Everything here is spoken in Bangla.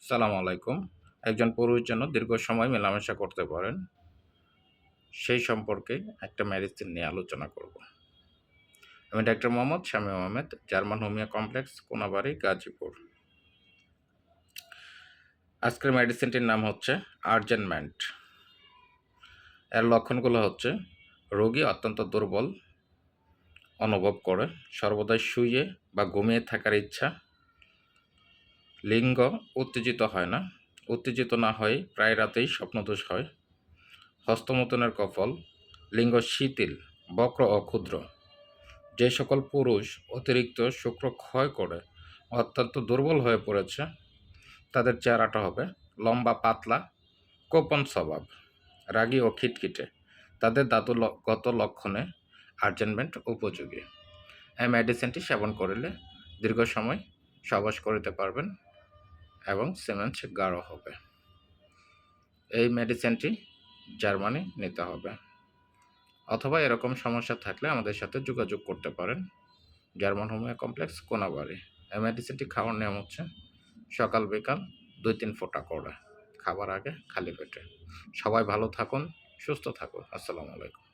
সালাম আলাইকুম। একজন পুরুষ যেন দীর্ঘ সময় মেলামেশা করতে পারেন, সেই সম্পর্কে একটা মেডিসিন নিয়ে আলোচনা করব। আমি doctor Mohammad Shamim Ahmed, German homeo complex, Konabari, Gazipur. আজকের মেডিসিনটির নাম হচ্ছে আর্জেনমেন্ট। এর লক্ষণগুলো হচ্ছে রোগী অত্যন্ত দুর্বল অনুভব করে, সর্বদাই শুয়ে বা ঘুমিয়ে থাকার ইচ্ছা, লিঙ্গ উত্তেজিত হয় না, উত্তেজিত না হয়ে প্রায় রাতেই স্বপ্নদোষ হয়, হস্তমৈথুনের কফল, লিঙ্গ শিথিল, বক্র ও ক্ষুদ্র। যে সকল পুরুষ অতিরিক্ত শুক্র ক্ষয় করে অত্যন্ত দুর্বল হয়ে পড়েছে, তাদের চেহারাটা হবে লম্বা, পাতলা, কোপন স্বভাব, রাগী ও খিটখিটে। তাদের ধাতুগত লক্ষণে আর্জেন্টমেন্ট উপযোগী। এই মেডিসিনটি সেবন করলে দীর্ঘ সময় সহবাস করিতে পারবেন এবং সেমেন্স গাঢ় হবে। এই মেডিসিনটি জার্মানি নিতে হবে, অথবা এরকম সমস্যা থাকলে আমাদের সাথে যোগাযোগ করতে পারেন। German homeo complex, Konabari. এই মেডিসিনটি খাওয়ার নিয়ম হচ্ছে সকাল বিকাল 2-3 ফোঁটা করে, খাবার আগে খালি পেটে। সবাই ভালো থাকুন, সুস্থ থাকুন। আসসালামু আলাইকুম।